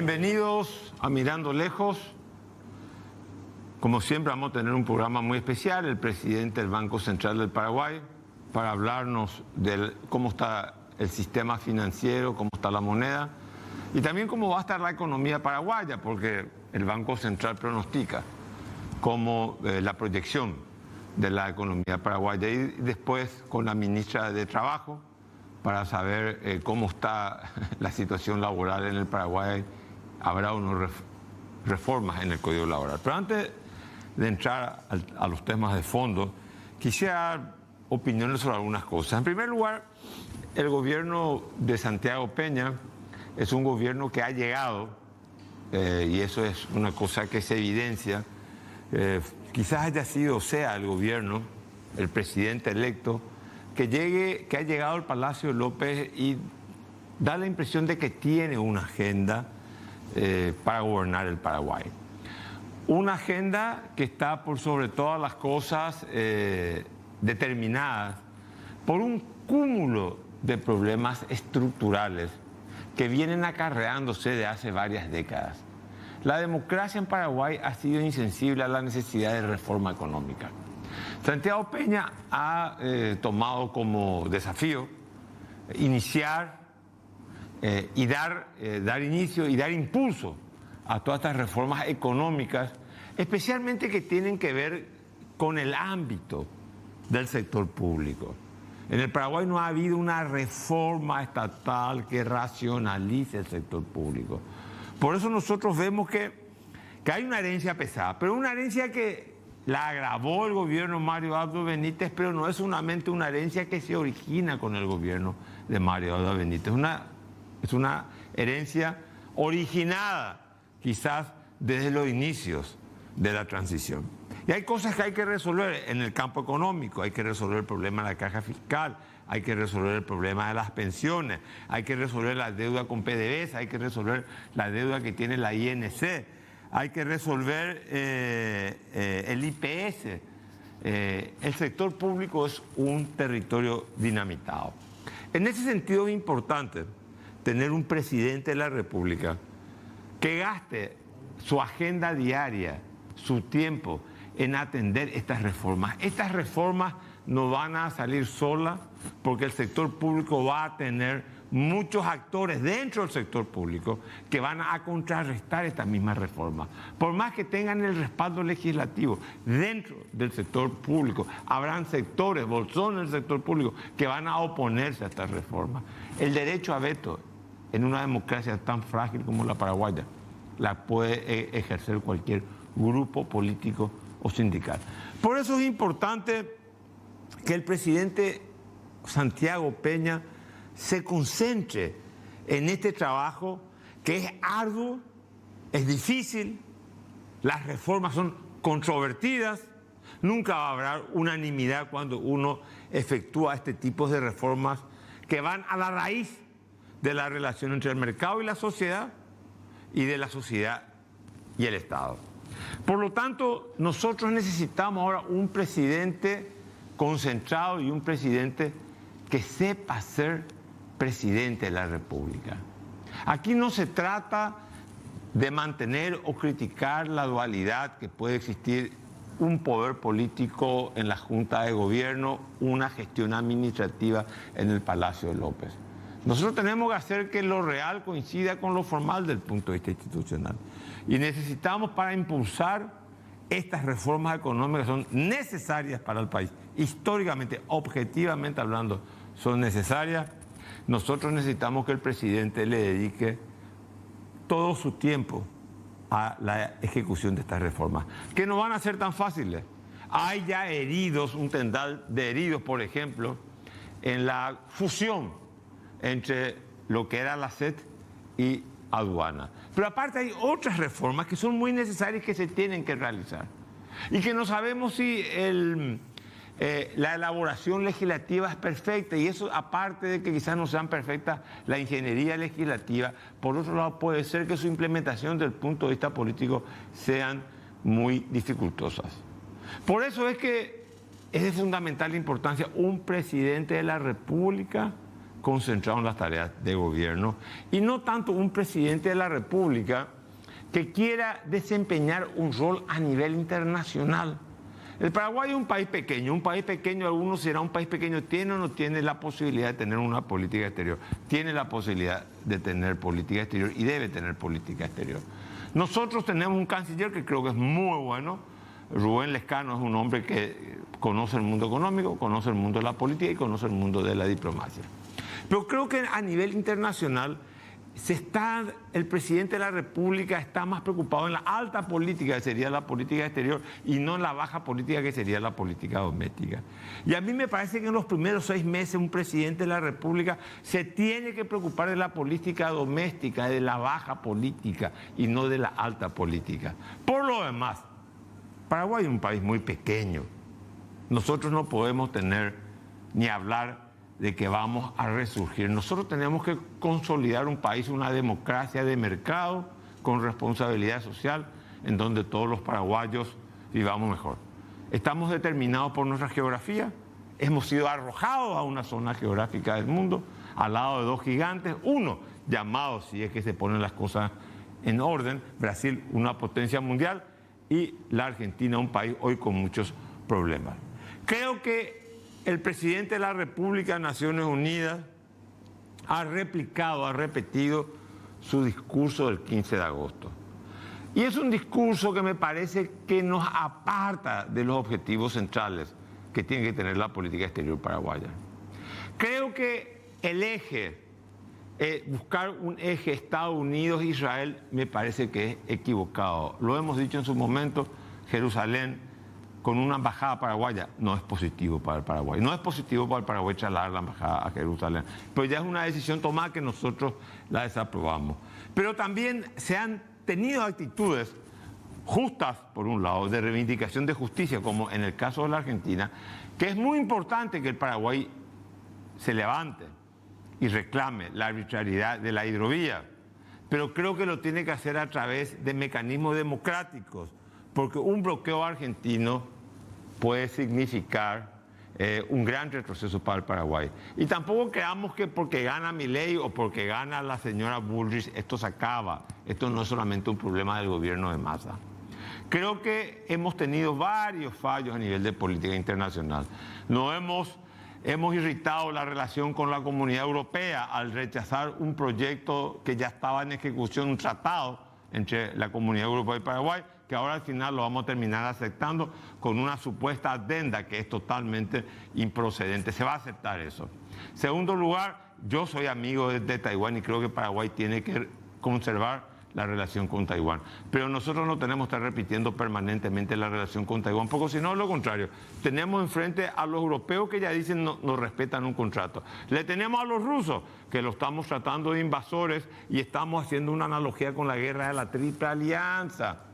Bienvenidos a Mirando Lejos. Como siempre vamos a tener un programa muy especial, el presidente del Banco Central del Paraguay, para hablarnos de cómo está el sistema financiero, cómo está la moneda y también cómo va a estar la economía paraguaya, porque el Banco Central pronostica como la proyección de la economía paraguaya, y después con la ministra de Trabajo para saber cómo está la situación laboral en el Paraguay. Habrá unas reformas en el Código Laboral. Pero antes de entrar a los temas de fondo, quisiera dar opiniones sobre algunas cosas. En primer lugar, el gobierno de Santiago Peña es un gobierno que ha llegado, y eso es una cosa que se evidencia, quizás haya sido, sea el gobierno, el presidente electo, que ha llegado al Palacio López y da la impresión de que tiene una agenda para gobernar el Paraguay. Una agenda que está por sobre todas las cosas determinadas por un cúmulo de problemas estructurales que vienen acarreándose de hace varias décadas. La democracia en Paraguay ha sido insensible a la necesidad de reforma económica. Santiago Peña ha tomado como desafío iniciar y dar inicio y dar impulso a todas estas reformas económicas, especialmente que tienen que ver con el ámbito del sector público. En el Paraguay no ha habido una reforma estatal que racionalice el sector público. Por eso nosotros vemos que hay una herencia pesada, pero una herencia que la agravó el gobierno Mario Abdo Benítez, pero no es solamente una herencia que se origina con el gobierno de Mario Abdo Benítez. Es una herencia originada quizás desde los inicios de la transición. Y hay cosas que hay que resolver en el campo económico. Hay que resolver el problema de la caja fiscal, hay que resolver el problema de las pensiones, hay que resolver la deuda con PDVSA, hay que resolver la deuda que tiene la INC, hay que resolver el IPS. El sector público es un territorio dinamitado. En ese sentido es importante tener un presidente de la República que gaste su agenda diaria, su tiempo en atender estas reformas. Estas reformas no van a salir solas porque el sector público va a tener muchos actores dentro del sector público que van a contrarrestar estas mismas reformas. Por más que tengan el respaldo legislativo dentro del sector público, habrán sectores, bolsones del sector público que van a oponerse a estas reformas. El derecho a veto en una democracia tan frágil como la paraguaya la puede ejercer cualquier grupo político o sindical. Por eso es importante que el presidente Santiago Peña se concentre en este trabajo que es arduo, es difícil, las reformas son controvertidas, nunca va a haber unanimidad cuando uno efectúa este tipo de reformas que van a la raíz de la relación entre el mercado y la sociedad y de la sociedad y el Estado. Por lo tanto, nosotros necesitamos ahora un presidente concentrado y un presidente que sepa ser presidente de la República. Aquí no se trata de mantener o criticar la dualidad que puede existir, un poder político en la Junta de Gobierno, una gestión administrativa en el Palacio de López. Nosotros tenemos que hacer que lo real coincida con lo formal del punto de vista institucional. Y necesitamos, para impulsar estas reformas económicas, son necesarias para el país. Históricamente, objetivamente hablando, son necesarias. Nosotros necesitamos que el presidente le dedique todo su tiempo a la ejecución de estas reformas, que no van a ser tan fáciles. Hay ya heridos, un tendal de heridos, por ejemplo, en la fusión entre lo que era la SET y aduana. Pero aparte hay otras reformas que son muy necesarias que se tienen que realizar y que no sabemos si la elaboración legislativa es perfecta, y eso, aparte de que quizás no sean perfectas la ingeniería legislativa, por otro lado puede ser que su implementación desde el punto de vista político sean muy dificultosas. Por eso es que es de fundamental importancia un presidente de la República concentrado en las tareas de gobierno y no tanto un presidente de la República que quiera desempeñar un rol a nivel internacional. El Paraguay es un país pequeño, algunos será un país pequeño, tiene o no tiene la posibilidad de tener una política exterior, tiene la posibilidad de tener política exterior y debe tener política exterior. Nosotros tenemos un canciller que creo que es muy bueno. Rubén Lescano es un hombre que conoce el mundo económico, conoce el mundo de la política y conoce el mundo de la diplomacia. Pero creo que a nivel internacional el presidente de la República está más preocupado en la alta política, que sería la política exterior, y no en la baja política, que sería la política doméstica. Y a mí me parece que en los primeros 6 meses un presidente de la República se tiene que preocupar de la política doméstica, de la baja política, y no de la alta política. Por lo demás, Paraguay es un país muy pequeño. Nosotros no podemos tener ni hablar de que vamos a resurgir. Nosotros tenemos que consolidar un país, una democracia de mercado con responsabilidad social, en donde todos los paraguayos vivamos mejor. Estamos determinados por nuestra geografía, hemos sido arrojados a una zona geográfica del mundo, al lado de 2 gigantes, uno llamado, si es que se ponen las cosas en orden, Brasil, una potencia mundial, y la Argentina, un país hoy con muchos problemas. Creo que el presidente de la República de Naciones Unidas ha repetido su discurso del 15 de agosto. Y es un discurso que me parece que nos aparta de los objetivos centrales que tiene que tener la política exterior paraguaya. Creo que el eje, buscar un eje Estados Unidos-Israel, me parece que es equivocado. Lo hemos dicho en su momento, Jerusalén con una embajada paraguaya no es positivo para el Paraguay. No es positivo para el Paraguay trasladar la embajada a Jerusalén. Pero ya es una decisión tomada que nosotros la desaprobamos. Pero también se han tenido actitudes justas, por un lado, de reivindicación de justicia, como en el caso de la Argentina, que es muy importante que el Paraguay se levante y reclame la arbitrariedad de la hidrovía. Pero creo que lo tiene que hacer a través de mecanismos democráticos, porque un bloqueo argentino puede significar un gran retroceso para el Paraguay. Y tampoco creamos que porque gana Milei o porque gana la señora Bullrich esto se acaba. Esto no es solamente un problema del gobierno de Massa. Creo que hemos tenido varios fallos a nivel de política internacional. Hemos irritado la relación con la Comunidad Europea al rechazar un proyecto que ya estaba en ejecución, un tratado entre la Comunidad Europea y Paraguay, que ahora al final lo vamos a terminar aceptando con una supuesta adenda que es totalmente improcedente. Se va a aceptar eso. Segundo lugar, yo soy amigo de Taiwán y creo que Paraguay tiene que conservar la relación con Taiwán. Pero nosotros no tenemos que estar repitiendo permanentemente la relación con Taiwán, porque si no, lo contrario. Tenemos enfrente a los europeos que ya dicen no respetan un contrato. Le tenemos a los rusos, que lo estamos tratando de invasores y estamos haciendo una analogía con la guerra de la Triple Alianza.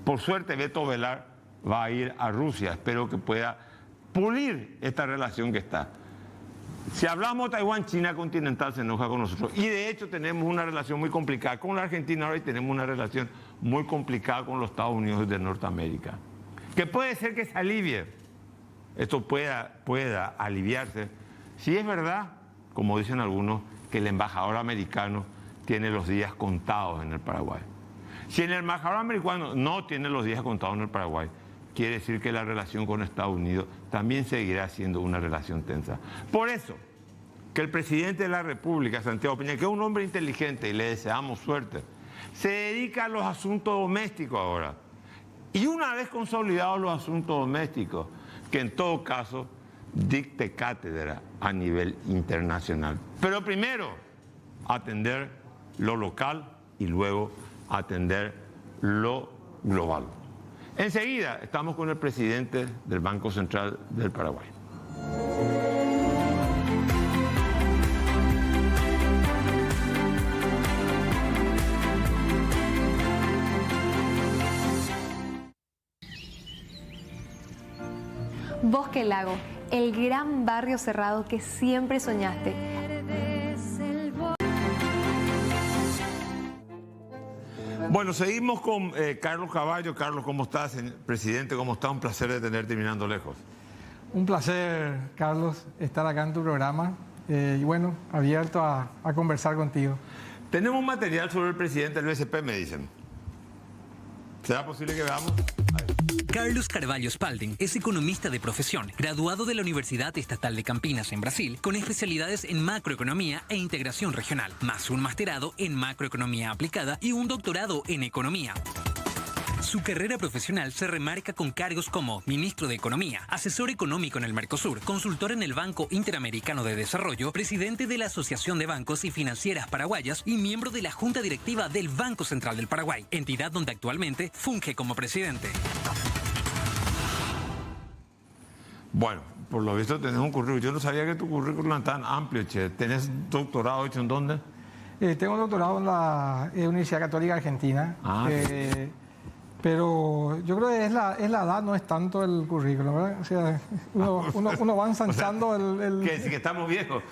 Por suerte, Beto Velar va a ir a Rusia. Espero que pueda pulir esta relación que está. Si hablamos de Taiwán, China continental se enoja con nosotros. Y de hecho tenemos una relación muy complicada con la Argentina ahora y tenemos una relación muy complicada con los Estados Unidos de Norteamérica. Que puede ser que se alivie. Esto pueda aliviarse. Si es verdad, como dicen algunos, que el embajador americano tiene los días contados en el Paraguay. Si el embajador americano no tiene los días contados en el Paraguay, quiere decir que la relación con Estados Unidos también seguirá siendo una relación tensa. Por eso, que el presidente de la República, Santiago Peña, que es un hombre inteligente y le deseamos suerte, se dedica a los asuntos domésticos ahora. Y una vez consolidados los asuntos domésticos, que en todo caso dicte cátedra a nivel internacional. Pero primero, atender lo local y luego atender lo global. Enseguida estamos con el presidente del Banco Central del Paraguay. Bosque Lago, el gran barrio cerrado que siempre soñaste. Bueno, seguimos con Carlos Caballo. Carlos, ¿cómo estás? Presidente, ¿cómo está? Un placer de tenerte mirando lejos. Un placer, Carlos, estar acá en tu programa. Y bueno, abierto a conversar contigo. Tenemos material sobre el presidente del BCP, me dicen. ¿Será posible que veamos? Carlos Carvalho Spalding es economista de profesión, graduado de la Universidad Estatal de Campinas en Brasil, con especialidades en macroeconomía e integración regional, más un masterado en macroeconomía aplicada y un doctorado en economía. Su carrera profesional se remarca con cargos como ministro de Economía, asesor económico en el Mercosur, consultor en el Banco Interamericano de Desarrollo, presidente de la Asociación de Bancos y Financieras Paraguayas y miembro de la Junta Directiva del Banco Central del Paraguay, entidad donde actualmente funge como presidente. Bueno, por lo visto tenés un currículum. Yo no sabía que tu currículum era tan amplio, che. ¿Tenés doctorado hecho en dónde? Tengo doctorado en la Universidad Católica Argentina. Pero yo creo que es la edad, no es tanto el currículum, ¿verdad? O sea, uno va ensanchando el... Que estamos viejos.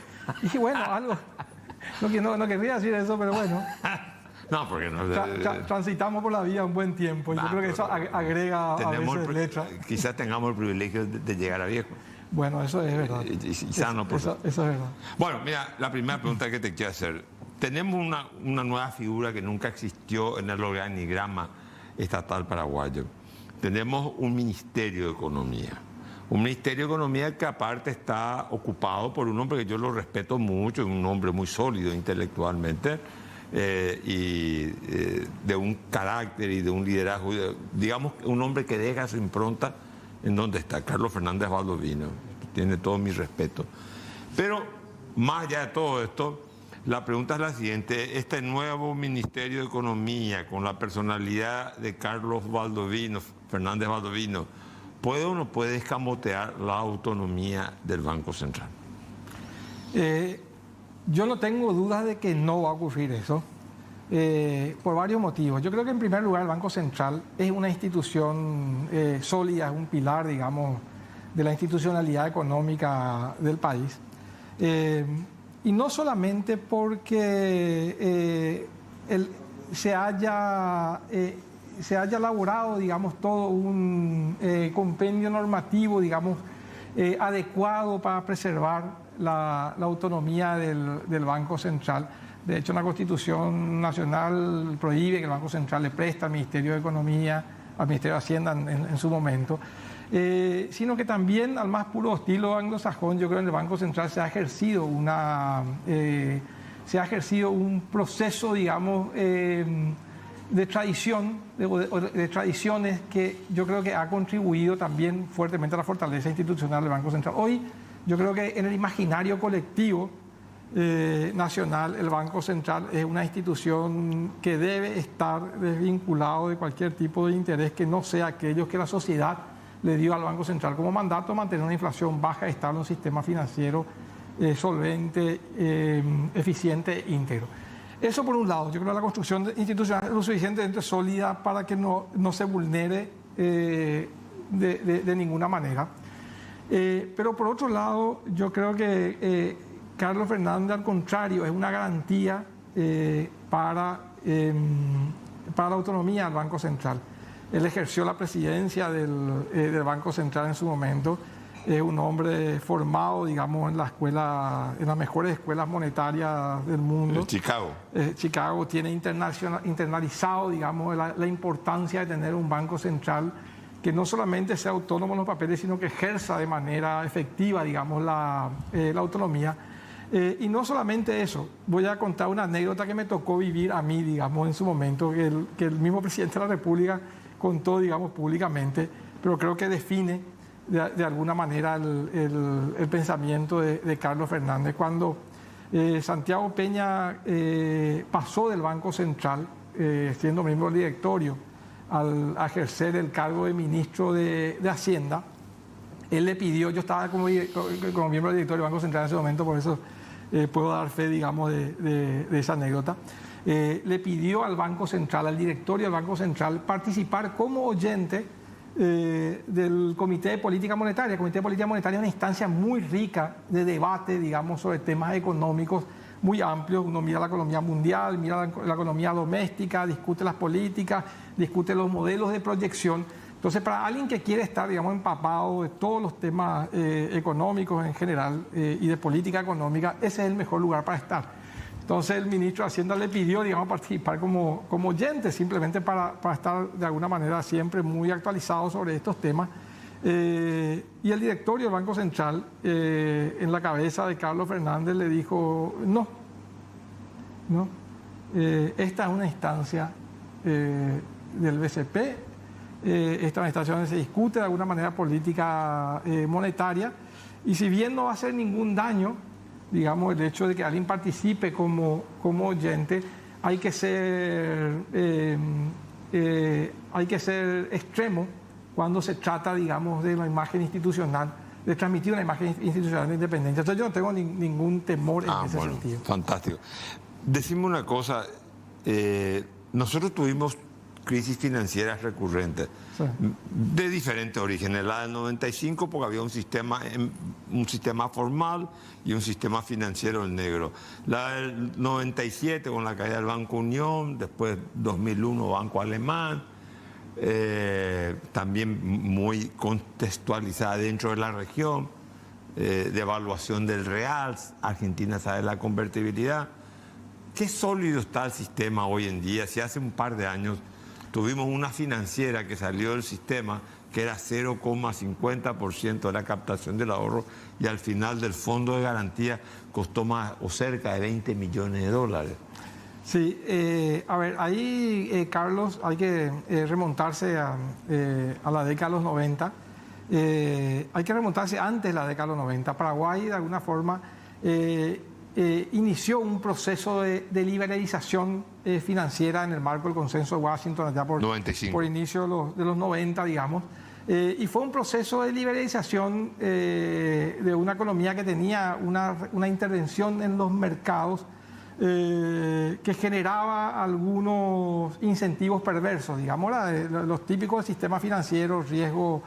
Y bueno, algo. No querría decir eso, pero bueno. No, porque no... transitamos por la vida un buen tiempo. Yo creo que eso agrega a veces letra. Quizás tengamos el privilegio de llegar a viejo. Bueno, eso es verdad. Eso es verdad. Bueno, mira, la primera pregunta que te quiero hacer. Tenemos una nueva figura que nunca existió en el organigrama estatal paraguayo. Tenemos un Ministerio de Economía. Un Ministerio de Economía que aparte está ocupado por un hombre que yo lo respeto mucho, un hombre muy sólido intelectualmente de un carácter y de un liderazgo, digamos, un hombre que deja su impronta en donde está, Carlos Fernández Baldovino. Tiene todo mi respeto. Pero más allá de todo esto, la pregunta es la siguiente: este nuevo Ministerio de Economía, con la personalidad de Carlos Fernández Baldovino, ¿puede o no puede escamotear la autonomía del Banco Central? Yo no tengo dudas de que no va a ocurrir eso, por varios motivos. Yo creo que en primer lugar el Banco Central es una institución sólida, es un pilar, digamos, de la institucionalidad económica del país. Y no solamente porque se haya elaborado, digamos, todo un compendio normativo, digamos, adecuado para preservar la autonomía del Banco Central. De hecho, la Constitución Nacional prohíbe que el Banco Central le preste al Ministerio de Economía, al Ministerio de Hacienda en su momento. Sino que también, al más puro estilo anglosajón, yo creo que en el Banco Central se ha ejercido un proceso, digamos, de tradición, de tradiciones que yo creo que ha contribuido también fuertemente a la fortaleza institucional del Banco Central. Hoy, yo creo que en el imaginario colectivo nacional, el Banco Central es una institución que debe estar desvinculado de cualquier tipo de interés que no sea aquello que la sociedad le dio al Banco Central como mandato: mantener una inflación baja, estable, un sistema financiero solvente, eficiente e íntegro. Eso por un lado. Yo creo que la construcción institucional es lo suficientemente sólida para que no se vulnere de ninguna manera. Pero por otro lado, yo creo que Carlos Fernández, al contrario, es una garantía para la autonomía del Banco Central. Él ejerció la presidencia del Banco Central en su momento. Es un hombre formado, digamos, en las mejores escuelas monetarias del mundo. Chicago. Chicago tiene internalizado, digamos, la importancia de tener un Banco Central que no solamente sea autónomo en los papeles, sino que ejerza de manera efectiva, digamos, la autonomía. Y no solamente eso, voy a contar una anécdota que me tocó vivir a mí, digamos, en su momento, que el mismo presidente de la República contó, digamos, públicamente, pero creo que define de alguna manera el pensamiento de Carlos Fernández. Cuando Santiago Peña pasó del Banco Central, siendo miembro del directorio, al ejercer el cargo de ministro de Hacienda, él le pidió, yo estaba como miembro del directorio del Banco Central en ese momento, por eso puedo dar fe, digamos, de esa anécdota. Le pidió al Banco Central, al directorio del Banco Central, participar como oyente del Comité de Política Monetaria. El Comité de Política Monetaria es una instancia muy rica de debate, digamos, sobre temas económicos muy amplios. Uno mira la economía mundial, mira la economía doméstica, discute las políticas, discute los modelos de proyección, Entonces, para alguien que quiere estar, digamos, empapado de todos los temas económicos en general y de política económica, ese es el mejor lugar para estar. Entonces, el ministro de Hacienda le pidió, digamos, participar como oyente, simplemente para estar de alguna manera siempre muy actualizado sobre estos temas. Y el directorio del Banco Central, en la cabeza de Carlos Fernández, le dijo, no, esta es una instancia del BCP, esta es una instancia donde se discute de alguna manera política monetaria, y si bien no va a hacer ningún daño, digamos, el hecho de que alguien participe como oyente, hay que ser extremo cuando se trata, digamos, de la imagen institucional, de transmitir una imagen institucional de independencia. Entonces yo no tengo ningún temor en ese sentido. Fantástico. Decime una cosa, nosotros tuvimos crisis financieras recurrentes, sí, de diferentes orígenes. La del 95 porque había un sistema formal y un sistema financiero en negro. La del 97 con la caída del Banco Unión, después 2001 Banco Alemán, también muy contextualizada dentro de la región, devaluación del real, Argentina sabe la convertibilidad. ¿Qué sólido está el sistema hoy en día? Si hace un par de años tuvimos una financiera que salió del sistema que era 0,50% de la captación del ahorro y al final del fondo de garantía costó más o cerca de 20 millones de dólares. Sí, a ver, ahí, Carlos, hay que remontarse a la década de los 90. Hay que remontarse antes de la década de los 90. Paraguay, de alguna forma, inició un proceso de liberalización financiera en el marco del consenso de Washington, allá por inicio de los 90, digamos. Y fue un proceso de liberalización de una economía que tenía una intervención en los mercados que generaba algunos incentivos perversos, digamos, los típicos sistemas financieros, riesgo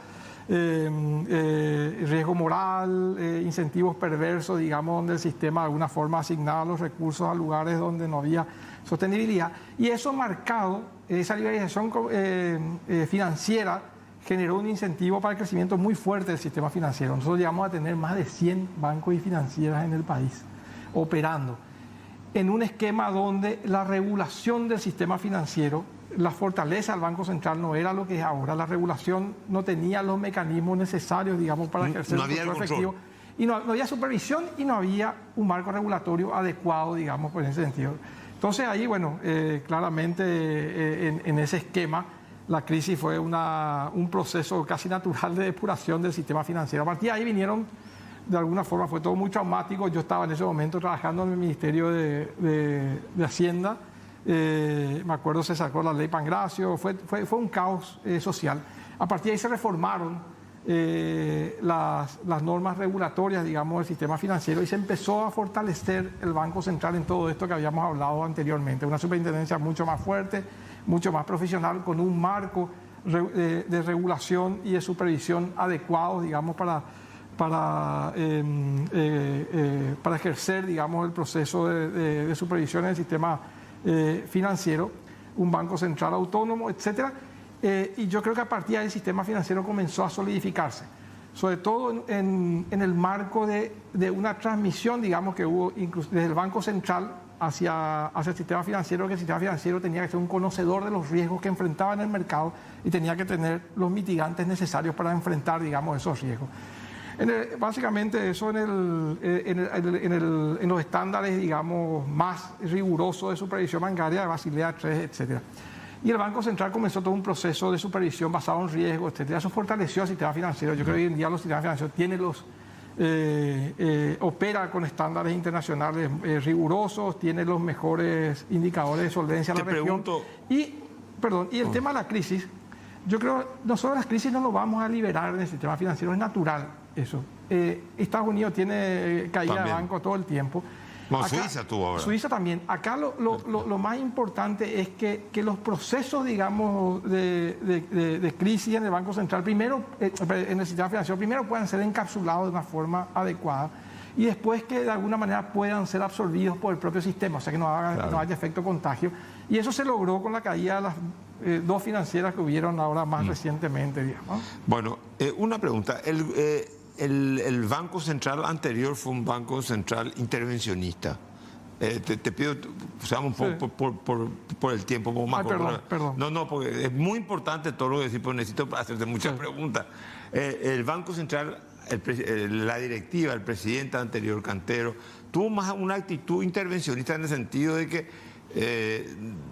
moral, incentivos perversos, digamos, donde el sistema de alguna forma asignaba los recursos a lugares donde no había sostenibilidad. Y eso marcado, esa liberalización financiera, generó un incentivo para el crecimiento muy fuerte del sistema financiero. Nosotros llegamos a tener más de 100 bancos y financieras en el país operando en un esquema donde la regulación del sistema financiero, la fortaleza del Banco Central no era lo que es ahora. La regulación no tenía los mecanismos necesarios, digamos, para ejercer un control efectivo. Y no había supervisión y no había un marco regulatorio adecuado, digamos, por ese sentido. Entonces ahí, bueno, claramente en ese esquema la crisis fue un proceso casi natural de depuración del sistema financiero. A partir de ahí vinieron, de alguna forma, fue todo muy traumático. Yo estaba en ese momento trabajando en el Ministerio de Hacienda. Me acuerdo se sacó la ley Pangracio, fue un caos social. A partir de ahí se reformaron las normas regulatorias, digamos, del sistema financiero y se empezó a fortalecer el Banco Central en todo esto que habíamos hablado anteriormente. Una superintendencia mucho más fuerte, mucho más profesional, con un marco de regulación y de supervisión adecuados, digamos, para ejercer, digamos, el proceso de supervisión en el sistema financiero, un banco central autónomo, etcétera. Y yo creo que a partir de ahí el sistema financiero comenzó a solidificarse, sobre todo en el marco de una transmisión, digamos, que hubo incluso desde el Banco Central hacia el sistema financiero, que el sistema financiero tenía que ser un conocedor de los riesgos que enfrentaba en el mercado y tenía que tener los mitigantes necesarios para enfrentar, digamos, esos riesgos. Básicamente eso en los estándares, digamos, más rigurosos de supervisión bancaria, de Basilea III, etc. Y el Banco Central comenzó todo un proceso de supervisión basado en riesgos, etc. Eso fortaleció el sistema financiero. Yo creo que hoy en día los sistemas financieros opera con estándares internacionales rigurosos, tiene los mejores indicadores de solvencia de la región. Y el tema de la crisis, yo creo que nosotros las crisis no nos vamos a liberar del sistema financiero, es natural eso. Estados Unidos tiene caída de banco todo el tiempo. Bueno, acá, Suiza tuvo ahora. Suiza también. Acá lo más importante es que los procesos, digamos, de crisis en el Banco Central, primero, en el sistema financiero, primero puedan ser encapsulados de una forma adecuada y después que de alguna manera puedan ser absorbidos por el propio sistema, o sea que no haya efecto contagio. Y eso se logró con la caída de las dos financieras que hubieron ahora más recientemente, digamos. Bueno, una pregunta. El Banco Central anterior fue un Banco Central intervencionista. Te pido, seamos un poco por el tiempo, un poco más. Perdón. No, porque es muy importante todo lo que decís, pero necesito hacerte muchas preguntas. El Banco Central, la directiva, el presidente anterior, Cantero, tuvo más una actitud intervencionista en el sentido de que,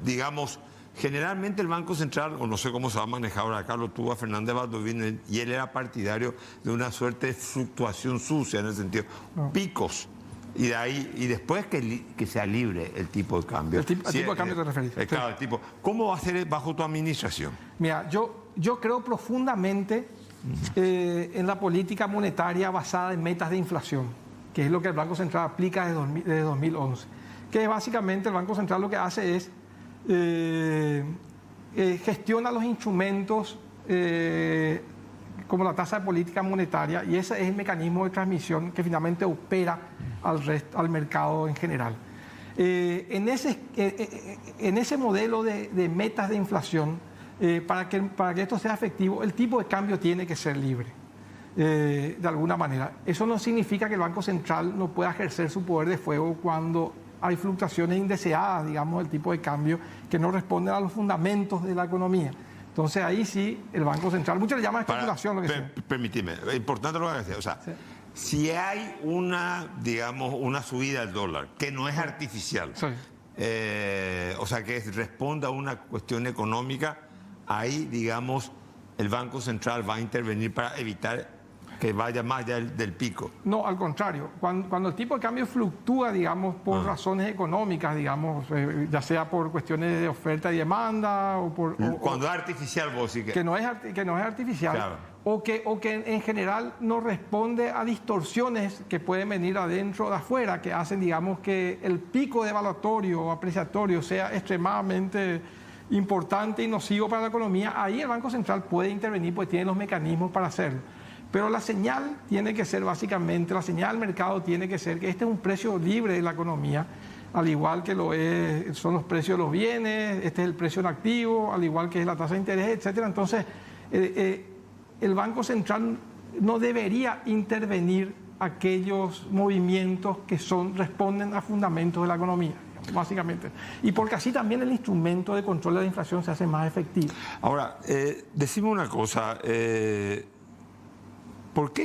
digamos, generalmente el Banco Central, o no sé cómo se va a manejar ahora acá, lo tuvo a Fernández Baldovino y él era partidario de una suerte de fluctuación sucia en el sentido, picos. Y de ahí, y después que sea libre el tipo de cambio. El tipo de cambio te referís. Claro, el tipo. ¿Cómo va a ser bajo tu administración? Mira, yo creo profundamente en la política monetaria basada en metas de inflación, que es lo que el Banco Central aplica desde 2011. Que básicamente el Banco Central lo que hace es gestiona los instrumentos como la tasa de política monetaria, y ese es el mecanismo de transmisión que finalmente opera al mercado en general. En ese modelo de metas de inflación, para que esto sea efectivo, el tipo de cambio tiene que ser libre, de alguna manera. Eso no significa que el Banco Central no pueda ejercer su poder de fuego cuando hay fluctuaciones indeseadas, digamos, del tipo de cambio que no responden a los fundamentos de la economía. Entonces ahí sí, el Banco Central, muchos le llaman especulación, lo que sea. Permíteme, es importante lo que decía, o sea, sí. Si hay digamos, una subida del dólar, que no es artificial, sí. O sea, que responda a una cuestión económica, ahí, digamos, el Banco Central va a intervenir para evitar que vaya más allá del pico. No, al contrario. Cuando el tipo de cambio fluctúa, digamos, por razones económicas, digamos, ya sea por cuestiones de oferta y demanda, o por... Cuando es artificial, vos sí que... Que no es artificial. Claro. O que en general no responde a distorsiones que pueden venir adentro o de afuera, que hacen, digamos, que el pico devaluatorio o apreciatorio sea extremadamente importante y nocivo para la economía. Ahí el Banco Central puede intervenir, pues tiene los mecanismos para hacerlo. Pero la señal tiene que ser básicamente, la señal del mercado tiene que ser que este es un precio libre de la economía, al igual que son los precios de los bienes, este es el precio en activo, al igual que es la tasa de interés, etcétera. Entonces, el Banco Central no debería intervenir aquellos movimientos que responden a fundamentos de la economía, básicamente. Y porque así también el instrumento de control de la inflación se hace más efectivo. Ahora, decime una cosa... ¿Por qué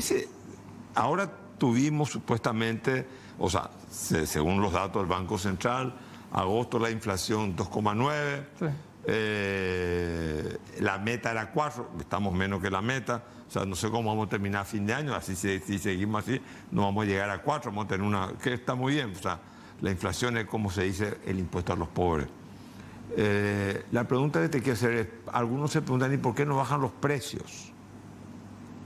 ahora tuvimos supuestamente, o sea, según los datos del Banco Central, agosto la inflación 2,9, sí. La meta era 4, estamos menos que la meta, o sea, no sé cómo vamos a terminar a fin de año, así si seguimos así, no vamos a llegar a 4, vamos a tener que está muy bien, o sea, la inflación es como se dice el impuesto a los pobres. La pregunta que te quiero hacer es, algunos se preguntan, ¿y por qué no bajan los precios?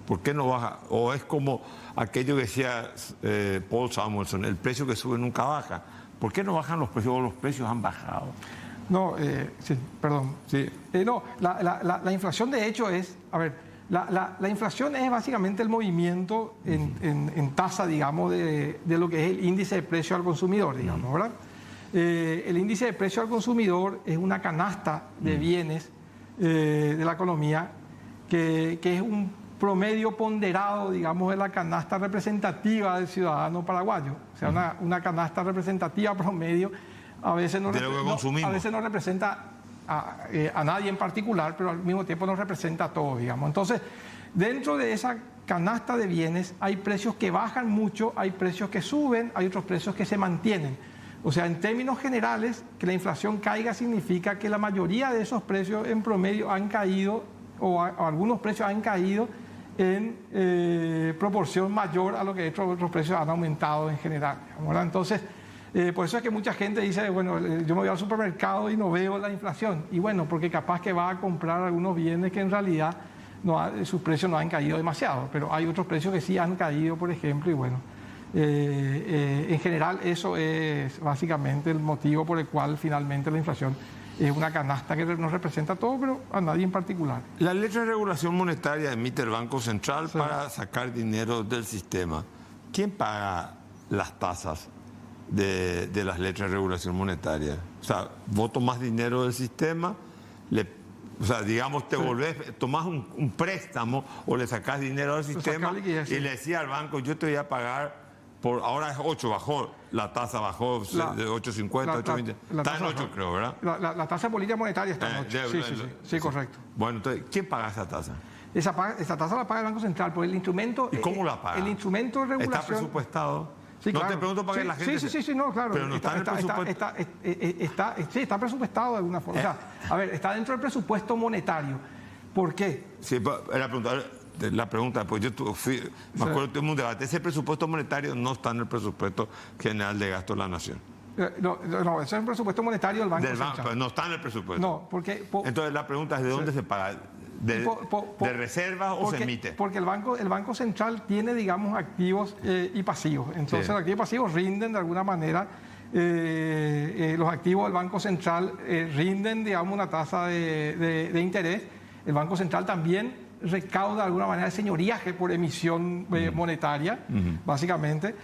¿Por qué no baja? O es como aquello que decía Paul Samuelson, el precio que sube nunca baja. ¿Por qué no bajan los precios o los precios han bajado? No, sí, perdón. Sí. No, la inflación de hecho es, a ver, la inflación es básicamente el movimiento en tasa, digamos, de lo que es el índice de precio al consumidor, digamos, ¿verdad? El índice de precio al consumidor es una canasta de bienes de la economía que es un promedio ponderado, digamos, de la canasta representativa del ciudadano paraguayo. O sea, una canasta representativa promedio a veces no representa a nadie en particular, pero al mismo tiempo no representa a todos, digamos. Entonces, dentro de esa canasta de bienes hay precios que bajan mucho, hay precios que suben, hay otros precios que se mantienen. O sea, en términos generales, que la inflación caiga significa que la mayoría de esos precios en promedio han caído, o algunos precios han caído en proporción mayor a lo que otros precios han aumentado en general, ¿verdad? Entonces, por eso es que mucha gente dice, bueno, yo me voy al supermercado y no veo la inflación. Y bueno, porque capaz que va a comprar algunos bienes que en realidad sus precios no han caído demasiado, pero hay otros precios que sí han caído, por ejemplo, y bueno, en general eso es básicamente el motivo por el cual finalmente la inflación es una canasta que nos representa a todo, pero a nadie en particular. La letra de regulación monetaria emite el Banco Central para sacar dinero del sistema. ¿Quién paga las tasas de las letras de regulación monetaria. O sea, vos tomás dinero del sistema, o sea, digamos, tomás un préstamo o le sacás dinero al sistema y le decís al banco, yo te voy a pagar, ahora es 8, bajó, la tasa bajó de 8.50, 8.20, está en 8 creo, ¿verdad? La tasa política monetaria está en 8, sí, correcto. Bueno, entonces, ¿quién paga esa tasa? Esa tasa la paga el Banco Central, porque el instrumento... ¿Y cómo la paga? El instrumento de regulación... ¿Está presupuestado? Sí, no claro. te pregunto para que la gente... Sí, no, claro. Pero no está en el presupuesto. Sí, está presupuestado de alguna forma. O sea, a ver, está dentro del presupuesto monetario. ¿Por qué? Sí, la pregunta, pues yo me acuerdo que tuvimos un debate. Ese presupuesto monetario no está en el presupuesto general de gasto de la nación. No, ese es el presupuesto monetario del Banco Central. Pero no está en el presupuesto. No, porque... Entonces la pregunta es, ¿de dónde se paga? ¿De reservas o se emite? Porque el Banco Central tiene, digamos, activos y pasivos. Entonces, los activos y pasivos rinden de alguna manera. Los activos del Banco Central rinden, digamos, una tasa de interés. El Banco Central también recauda de alguna manera el señoriaje por emisión monetaria, básicamente.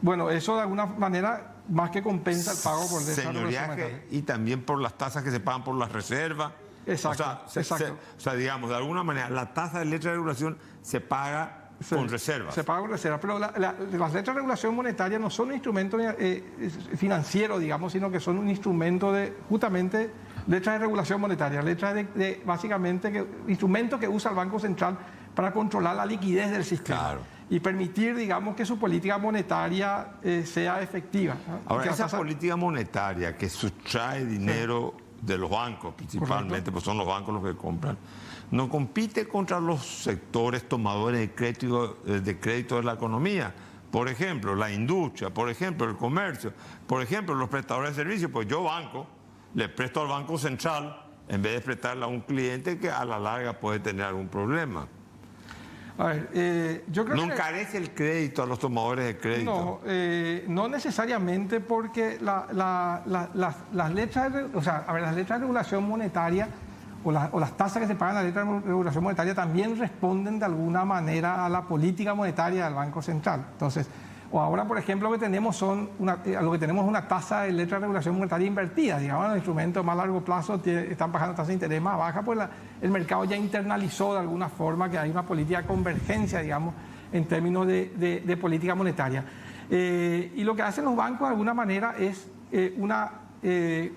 Bueno, eso de alguna manera más que compensa el pago por señoriaje y también por las tasas que se pagan por las reservas. Exacto, exacto. O sea, digamos, de alguna manera, la tasa de letra de regulación se paga con reservas. Se paga con reservas, pero las letras de regulación monetaria no son un instrumento financiero, digamos, sino que son un instrumento de, justamente, letras de regulación monetaria, letras básicamente, instrumentos que usa el Banco Central para controlar la liquidez del sistema. Claro. Y permitir, digamos, que su política monetaria sea efectiva, ¿no? Ahora, esa política monetaria que sustrae dinero de los bancos, principalmente, pues son los bancos los que compran, no compite contra los sectores tomadores de crédito de la economía. Por ejemplo, la industria, por ejemplo, el comercio, por ejemplo, los prestadores de servicios. Pues yo, banco, le presto al Banco Central en vez de prestarle a un cliente que a la larga puede tener algún problema. A ver, yo creo ¿No encarece el crédito a los tomadores de crédito? No necesariamente, porque las letras de regulación monetaria o las tasas que se pagan a la letra de regulación monetaria también responden de alguna manera a la política monetaria del Banco Central. Entonces, ahora, por ejemplo, lo que tenemos es una tasa de letra de regulación monetaria invertida. Digamos, los instrumentos más a largo plazo están pagando tasas de interés más bajas, pues el mercado ya internalizó de alguna forma que hay una política de convergencia, digamos, en términos de política monetaria. Y lo que hacen los bancos de alguna manera es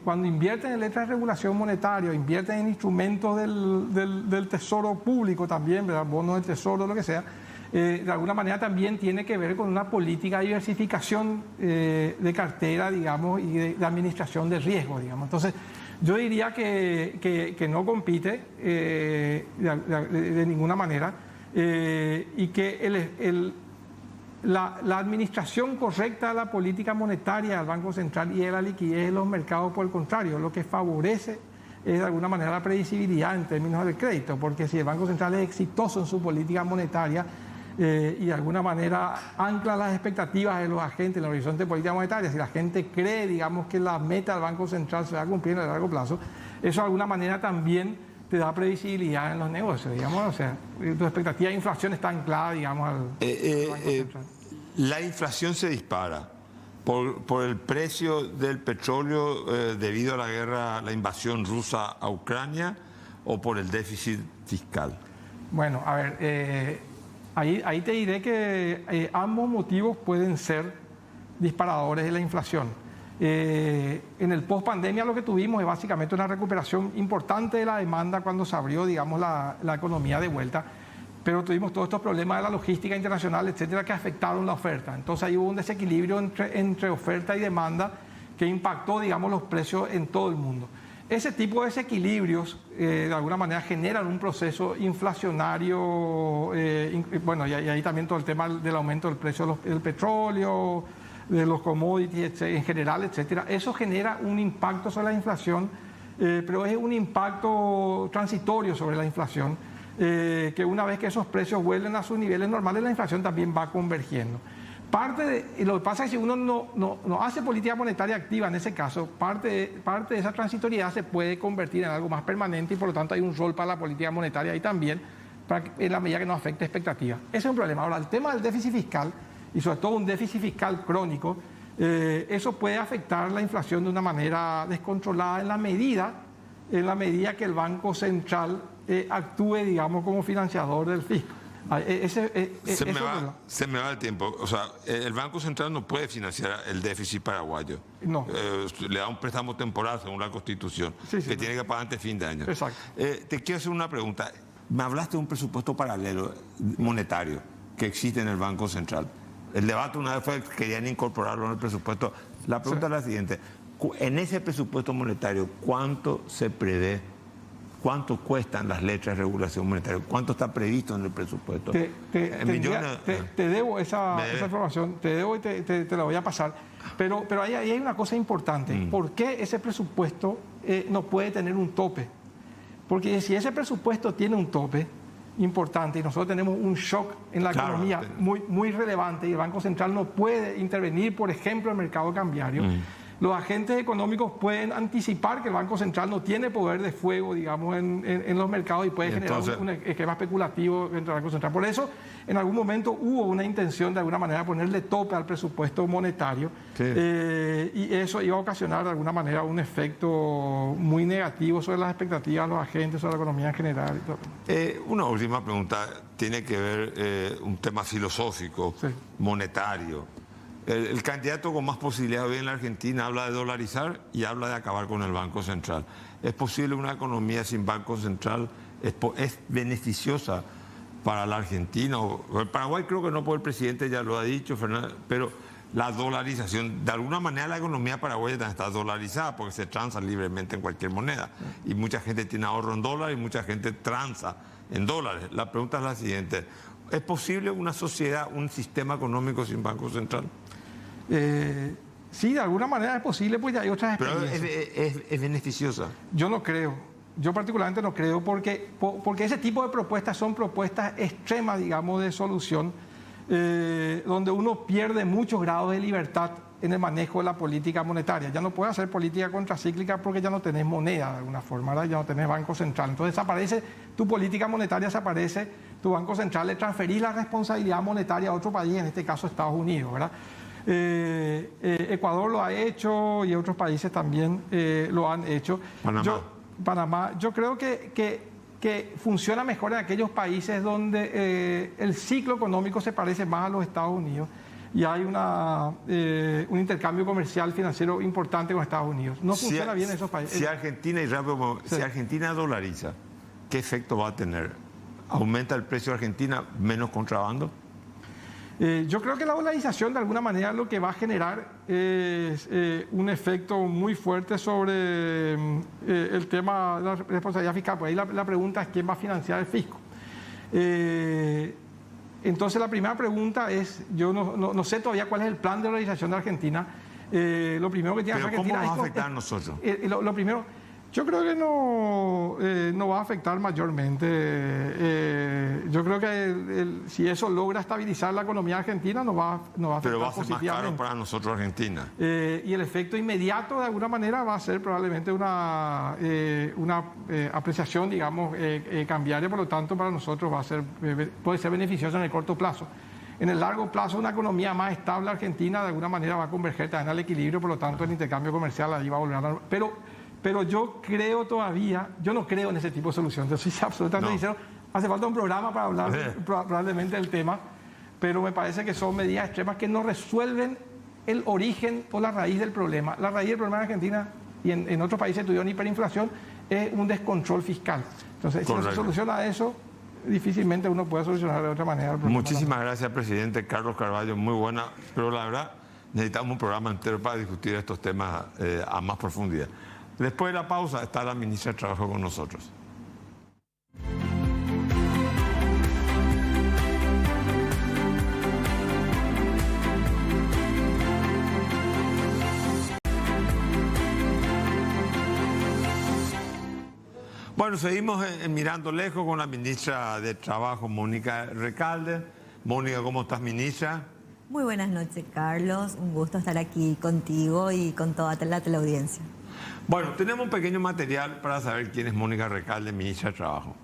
cuando invierten en letras de regulación monetaria, invierten en instrumentos del tesoro público también, ¿verdad? Bonos del tesoro, lo que sea, de alguna manera también tiene que ver con una política de diversificación de cartera, digamos, y de administración de riesgo, digamos. Entonces, yo diría que no compite de ninguna manera y que la administración correcta de la política monetaria del Banco Central y de la liquidez de los mercados, por el contrario, lo que favorece es de alguna manera la predecibilidad en términos del crédito, porque si el Banco Central es exitoso en su política monetaria y de alguna manera ancla las expectativas de los agentes en el horizonte de política monetaria, si la gente cree, digamos, que la meta del Banco Central se va a cumplir a largo plazo, eso de alguna manera también te da previsibilidad en los negocios, digamos. O sea, tu expectativa de inflación está anclada, digamos, al Banco Central. La inflación se dispara por el precio del petróleo debido a la invasión rusa a Ucrania, o por el déficit fiscal. Bueno, a ver, ahí te diré que ambos motivos pueden ser disparadores de la inflación. En el post-pandemia lo que tuvimos es básicamente una recuperación importante de la demanda cuando se abrió, digamos, la economía de vuelta, pero tuvimos todos estos problemas de la logística internacional, etcétera, que afectaron la oferta. Entonces ahí hubo un desequilibrio entre oferta y demanda que impactó, digamos, los precios en todo el mundo. Ese tipo de desequilibrios, de alguna manera, generan un proceso inflacionario, bueno, y ahí también todo el tema del aumento del precio del petróleo, de los commodities en general, etcétera. Eso genera un impacto sobre la inflación, pero es un impacto transitorio sobre la inflación, que una vez que esos precios vuelven a sus niveles normales, la inflación también va convergiendo. Lo que pasa es que si uno no hace política monetaria activa en ese caso, parte de esa transitoriedad se puede convertir en algo más permanente y por lo tanto hay un rol para la política monetaria ahí también, en la medida que no afecte expectativas. Ese es un problema. Ahora, el tema del déficit fiscal y sobre todo un déficit fiscal crónico, eso puede afectar la inflación de una manera descontrolada en la medida que el Banco Central actúe, digamos, como financiador del fisco. Se me va el tiempo. O sea, el Banco Central no puede financiar el déficit paraguayo. No. Le da un préstamo temporal según la Constitución, que tiene que pagar antes de fin de año. Exacto. Te quiero hacer una pregunta. Me hablaste de un presupuesto paralelo monetario que existe en el Banco Central. El debate una vez fue que querían incorporarlo en el presupuesto. La pregunta es la siguiente. En ese presupuesto monetario, ¿cuánto se prevé? ¿Cuánto cuestan las letras de regulación monetaria? ¿Cuánto está previsto en el presupuesto? Te debo esa información, te debo y te la voy a pasar. Pero ahí hay una cosa importante. ¿Por qué ese presupuesto no puede tener un tope? Porque si ese presupuesto tiene un tope importante y nosotros tenemos un shock en la economía muy relevante y el Banco Central no puede intervenir, por ejemplo, en el mercado cambiario, los agentes económicos pueden anticipar que el Banco Central no tiene poder de fuego, digamos, en los mercados y puede generar un esquema especulativo dentro del Banco Central. Por eso, en algún momento hubo una intención de alguna manera ponerle tope al presupuesto monetario y eso iba a ocasionar de alguna manera un efecto muy negativo sobre las expectativas de los agentes, sobre la economía en general. Una última pregunta, tiene que ver un tema filosófico, monetario. El candidato con más posibilidades hoy en la Argentina habla de dolarizar y habla de acabar con el Banco Central. ¿Es posible una economía sin Banco Central? ¿Es beneficiosa para la Argentina? El Paraguay creo que no, porque el presidente ya lo ha dicho, pero la dolarización, de alguna manera la economía paraguaya está dolarizada porque se transa libremente en cualquier moneda. Y mucha gente tiene ahorro en dólares y mucha gente transa en dólares. La pregunta es la siguiente. ¿Es posible una sociedad, un sistema económico sin Banco Central? Sí, de alguna manera es posible, pues ya hay otras experiencias. Pero es beneficiosa. Yo no creo. Yo particularmente no creo porque ese tipo de propuestas son propuestas extremas, digamos, de solución, donde uno pierde muchos grados de libertad en el manejo de la política monetaria. Ya no puede hacer política contracíclica porque ya no tenés moneda de alguna forma, ¿verdad? Ya no tenés Banco Central. Entonces desaparece tu política monetaria, desaparece tu Banco Central, le transferís la responsabilidad monetaria a otro país, en este caso Estados Unidos, ¿verdad? Ecuador lo ha hecho y otros países también lo han hecho. Panamá. Yo creo que funciona mejor en aquellos países donde el ciclo económico se parece más a los Estados Unidos y hay un intercambio comercial financiero importante con Estados Unidos. No funciona bien en esos países. Si Argentina dolariza, ¿qué efecto va a tener? ¿Aumenta el precio de Argentina, menos contrabando? Yo creo que la dolarización de alguna manera lo que va a generar es un efecto muy fuerte sobre el tema de la responsabilidad fiscal. Pues ahí la pregunta es quién va a financiar el fisco. Entonces la primera pregunta es, yo no sé todavía cuál es el plan de dolarización de Argentina. Lo primero que tiene que hacer Argentina... ¿Cómo nos va a afectar a nosotros? Lo primero... Yo creo que no va a afectar mayormente. Yo creo que si eso logra estabilizar la economía argentina, no va a afectar. Pero va a ser más caro para nosotros Argentina. Y el efecto inmediato, de alguna manera, va a ser probablemente una apreciación, digamos, cambiaria. Por lo tanto, para nosotros puede ser beneficioso en el corto plazo. En el largo plazo, una economía más estable argentina, de alguna manera, va a converger también al equilibrio. Por lo tanto, el intercambio comercial ahí va a volver a... Pero yo no creo en ese tipo de solución. Yo soy absolutamente sincero. Hace falta un programa para hablar probablemente del tema, pero me parece que son medidas extremas que no resuelven el origen o la raíz del problema. La raíz del problema en Argentina y en otros países que tuvieron hiperinflación es un descontrol fiscal. Entonces, si no se soluciona eso, difícilmente uno puede solucionar de otra manera el problema. Muchísimas gracias, presidente Carlos Carvalho. Muy buena, pero la verdad necesitamos un programa entero para discutir estos temas a más profundidad. Después de la pausa está la ministra de Trabajo con nosotros. Bueno, seguimos mirando lejos con la ministra de Trabajo, Mónica Recalde. Mónica, ¿cómo estás, ministra? Muy buenas noches, Carlos. Un gusto estar aquí contigo y con toda la teleaudiencia. Bueno, tenemos un pequeño material para saber quién es Mónica Recalde, ministra de Trabajo.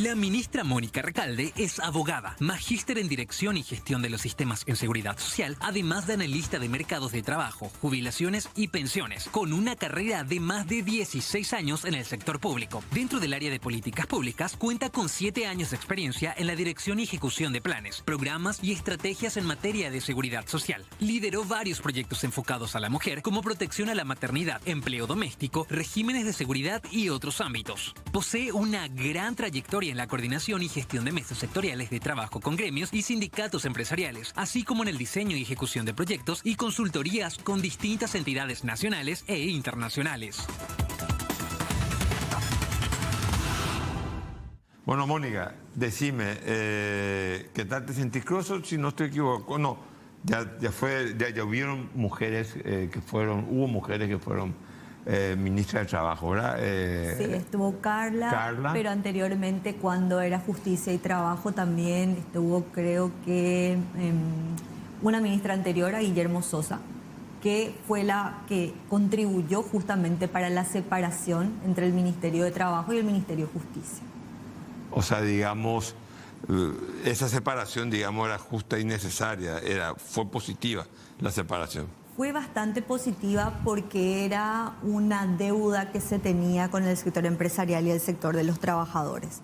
La ministra Mónica Recalde es abogada, magíster en Dirección y Gestión de los Sistemas en Seguridad Social, además de analista de mercados de trabajo, jubilaciones y pensiones, con una carrera de más de 16 años en el sector público. Dentro del área de políticas públicas, cuenta con 7 años de experiencia en la dirección y ejecución de planes, programas y estrategias en materia de seguridad social. Lideró varios proyectos enfocados a la mujer, como protección a la maternidad, empleo doméstico, regímenes de seguridad y otros ámbitos. Posee una gran trayectoria en la coordinación y gestión de mesas sectoriales de trabajo con gremios y sindicatos empresariales, así como en el diseño y ejecución de proyectos y consultorías con distintas entidades nacionales e internacionales. Bueno, Mónica, decime, ¿qué tal te sentís? Creo, si no estoy equivocado, no, ya hubieron mujeres hubo mujeres que fueron ministra de Trabajo, ¿verdad? Sí, estuvo Carla, pero anteriormente cuando era Justicia y Trabajo también estuvo, creo que una ministra anterior a Guillermo Sosa, que fue la que contribuyó justamente para la separación entre el Ministerio de Trabajo y el Ministerio de Justicia. O sea, digamos, esa separación, digamos, era justa y necesaria, fue positiva la separación. Fue bastante positiva porque era una deuda que se tenía con el sector empresarial y el sector de los trabajadores.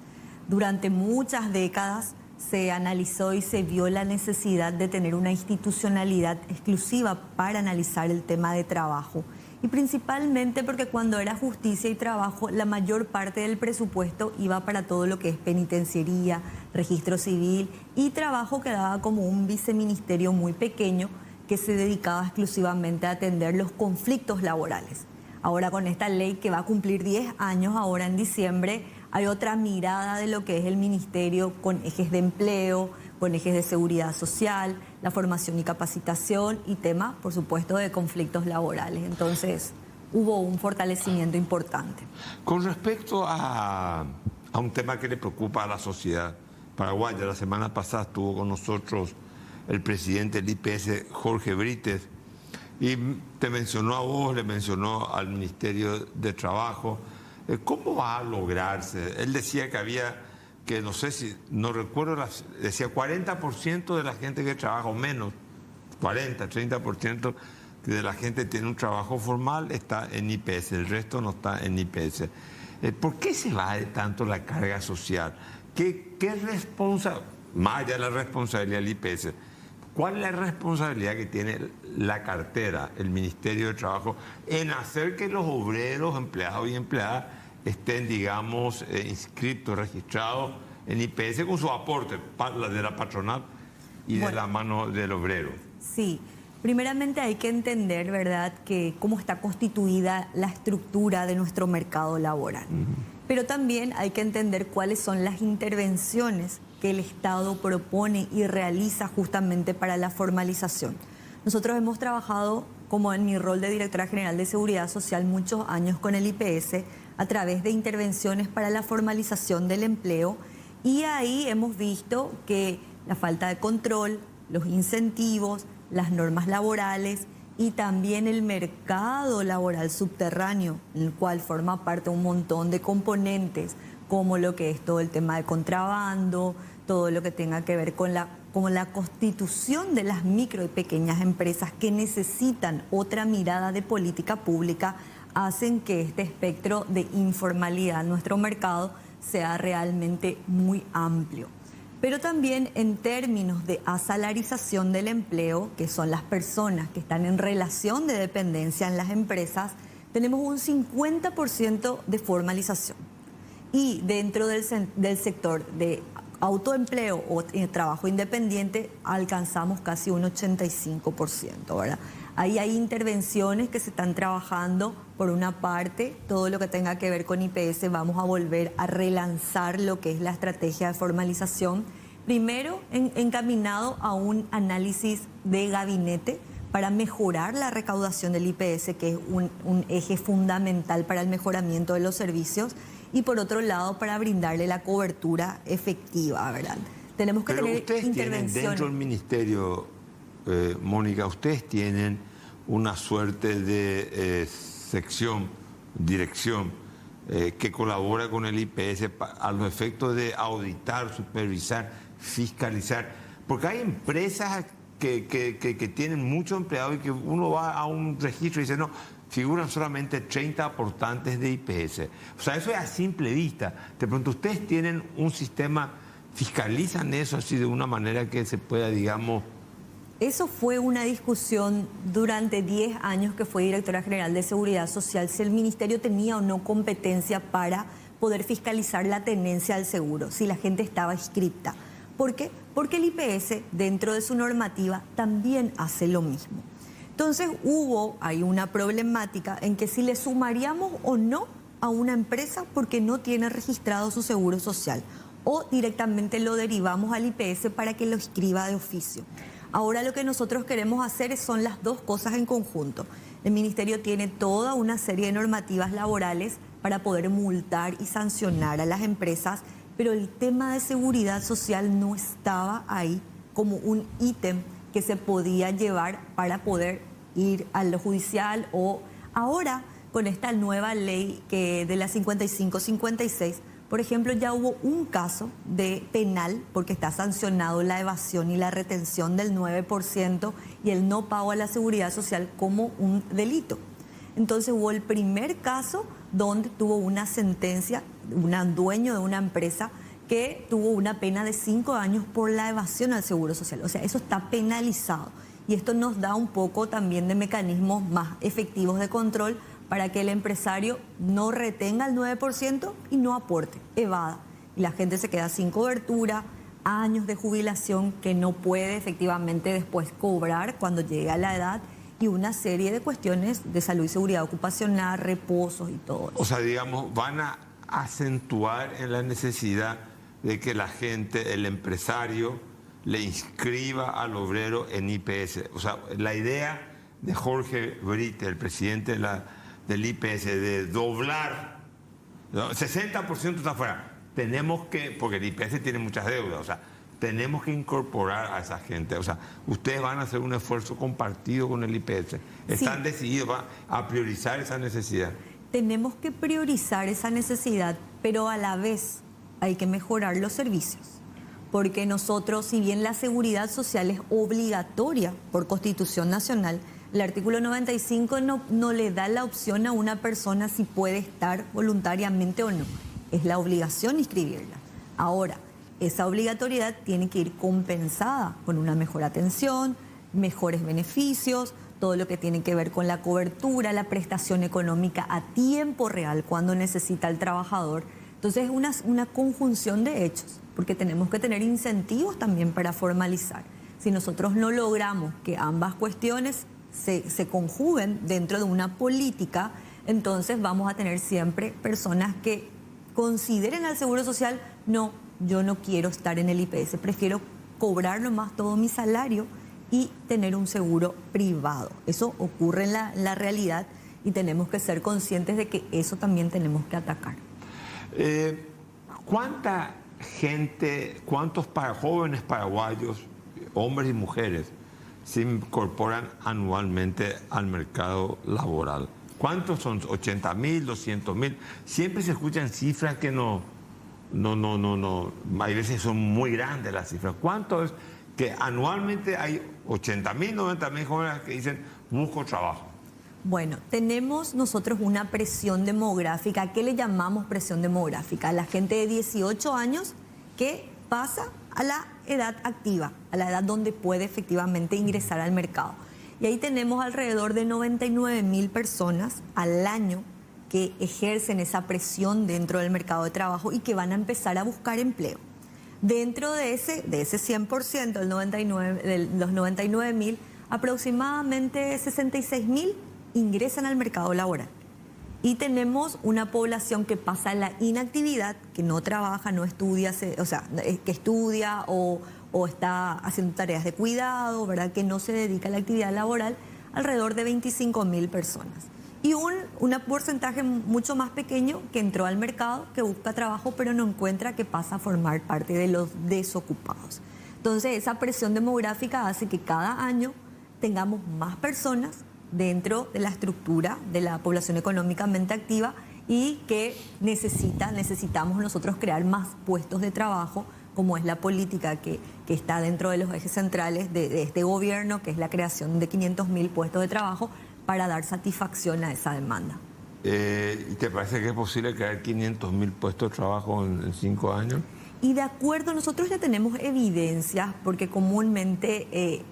Durante muchas décadas se analizó y se vio la necesidad de tener una institucionalidad exclusiva para analizar el tema de trabajo. Y principalmente porque cuando era Justicia y Trabajo, la mayor parte del presupuesto iba para todo lo que es penitenciaría, registro civil, y Trabajo quedaba como un viceministerio muy pequeño que se dedicaba exclusivamente a atender los conflictos laborales. Ahora, con esta ley que va a cumplir 10 años ahora en diciembre, hay otra mirada de lo que es el ministerio, con ejes de empleo, con ejes de seguridad social, la formación y capacitación y tema, por supuesto, de conflictos laborales. Entonces, hubo un fortalecimiento importante. Con respecto a un tema que le preocupa a la sociedad paraguaya, la semana pasada estuvo con nosotros el presidente del IPS, Jorge Brites, y te mencionó a vos, le mencionó al Ministerio de Trabajo. ¿Cómo va a lograrse? Él decía que había, que no sé si, no recuerdo, decía 40% de la gente que trabaja, o menos, 40, 30% de la gente que tiene un trabajo formal está en IPS, el resto no está en IPS. ¿Por qué se va de tanto la carga social? ¿Qué más allá de la responsabilidad del IPS? ¿Cuál es la responsabilidad que tiene la cartera, el Ministerio de Trabajo, en hacer que los obreros, empleados y empleadas estén, digamos, inscritos, registrados en IPS con su aporte de la patronal y de la mano del obrero? Sí, primeramente hay que entender, ¿verdad?, que cómo está constituida la estructura de nuestro mercado laboral. Pero también hay que entender cuáles son las intervenciones que el Estado propone y realiza justamente para la formalización. Nosotros hemos trabajado, como en mi rol de Directora General de Seguridad Social, muchos años con el IPS a través de intervenciones para la formalización del empleo, y ahí hemos visto que la falta de control, los incentivos, las normas laborales y también el mercado laboral subterráneo, en el cual forma parte un montón de componentes, como lo que es todo el tema de contrabando, todo lo que tenga que ver con la constitución de las micro y pequeñas empresas que necesitan otra mirada de política pública, hacen que este espectro de informalidad en nuestro mercado sea realmente muy amplio. Pero también en términos de asalarización del empleo, que son las personas que están en relación de dependencia en las empresas, tenemos un 50% de formalización. Y dentro del sector de autoempleo o trabajo independiente alcanzamos casi un 85%, ¿verdad? Ahí hay intervenciones que se están trabajando. Por una parte, todo lo que tenga que ver con IPS, vamos a volver a relanzar lo que es la estrategia de formalización. Primero, encaminado a un análisis de gabinete para mejorar la recaudación del IPS, que es un eje fundamental para el mejoramiento de los servicios. Y por otro lado, para brindarle la cobertura efectiva, ¿verdad? Tenemos que tener intervenciones. Tienen dentro del ministerio, Mónica, ustedes tienen una suerte de sección, dirección, que colabora con el IPS a los efectos de auditar, supervisar, fiscalizar. Porque hay empresas que tienen muchos empleados y que uno va a un registro y dice, no, figuran solamente 30 aportantes de IPS. O sea, eso es a simple vista. De pronto ustedes tienen un sistema, fiscalizan eso así de una manera que se pueda, digamos... Eso fue una discusión durante 10 años que fue directora general de Seguridad Social, si el ministerio tenía o no competencia para poder fiscalizar la tenencia del seguro, si la gente estaba inscripta. ¿Por qué? Porque el IPS, dentro de su normativa, también hace lo mismo. Entonces hay una problemática en que si le sumaríamos o no a una empresa porque no tiene registrado su seguro social, o directamente lo derivamos al IPS para que lo inscriba de oficio. Ahora lo que nosotros queremos hacer son las dos cosas en conjunto. El ministerio tiene toda una serie de normativas laborales para poder multar y sancionar a las empresas, pero el tema de seguridad social no estaba ahí como un ítem que se podía llevar para poder ir a lo judicial, o ahora con esta nueva ley de la 55-56, por ejemplo, ya hubo un caso de penal porque está sancionado la evasión y la retención del 9% y el no pago a la seguridad social como un delito. Entonces hubo el primer caso donde tuvo una sentencia, un dueño de una empresa que tuvo una pena de 5 años por la evasión al seguro social. O sea, eso está penalizado. Y esto nos da un poco también de mecanismos más efectivos de control para que el empresario no retenga el 9% y no aporte, evada. Y la gente se queda sin cobertura, años de jubilación que no puede efectivamente después cobrar cuando llegue a la edad, y una serie de cuestiones de salud y seguridad ocupacional, reposos y todo eso. O sea, digamos, van a acentuar en la necesidad de que la gente, el empresario, le inscriba al obrero en IPS. O sea, la idea de Jorge Brite, el presidente del IPS, de doblar, ¿no? 60% está afuera. Tenemos que, porque el IPS tiene muchas deudas, o sea, tenemos que incorporar a esa gente. O sea, ustedes van a hacer un esfuerzo compartido con el IPS. Están decididos a priorizar esa necesidad. Tenemos que priorizar esa necesidad, pero a la vez hay que mejorar los servicios. Porque nosotros, si bien la seguridad social es obligatoria por Constitución Nacional, el artículo 95 no le da la opción a una persona si puede estar voluntariamente o no. Es la obligación inscribirla. Ahora, esa obligatoriedad tiene que ir compensada con una mejor atención, mejores beneficios, todo lo que tiene que ver con la cobertura, la prestación económica a tiempo real cuando necesita el trabajador. Entonces es una conjunción de hechos, porque tenemos que tener incentivos también para formalizar. Si nosotros no logramos que ambas cuestiones se conjuguen dentro de una política, entonces vamos a tener siempre personas que consideren al Seguro Social, no, yo no quiero estar en el IPS, prefiero cobrar nomás todo mi salario y tener un seguro privado. Eso ocurre en la realidad y tenemos que ser conscientes de que eso también tenemos que atacar. ¿Cuánta gente, cuántos jóvenes paraguayos, hombres y mujeres, se incorporan anualmente al mercado laboral? ¿Cuántos son? ¿80.000, 200.000? Siempre se escuchan cifras que no, hay veces son muy grandes las cifras. ¿Cuánto es que anualmente hay 80.000, 90.000 jóvenes que dicen busco trabajo? Bueno, tenemos nosotros una presión demográfica. ¿A qué le llamamos presión demográfica? A la gente de 18 años que pasa a la edad activa, a la edad donde puede efectivamente ingresar al mercado. Y ahí tenemos alrededor de 99.000 personas al año que ejercen esa presión dentro del mercado de trabajo y que van a empezar a buscar empleo. Dentro de ese 100%, de los 99.000, aproximadamente 66.000 ingresan al mercado laboral. Y tenemos una población que pasa la inactividad, que no trabaja, no estudia, que estudia o está haciendo tareas de cuidado, ¿verdad? Que no se dedica a la actividad laboral, alrededor de 25.000 personas. Y un porcentaje mucho más pequeño que entró al mercado, que busca trabajo pero no encuentra, que pasa a formar parte de los desocupados. Entonces esa presión demográfica hace que cada año tengamos más personas dentro de la estructura de la población económicamente activa y que necesitamos nosotros crear más puestos de trabajo, como es la política que está dentro de los ejes centrales de este gobierno, que es la creación de 500.000 puestos de trabajo para dar satisfacción a esa demanda. ¿Y te parece que es posible crear 500.000 puestos de trabajo en 5 años? Y de acuerdo, nosotros ya tenemos evidencias, porque comúnmente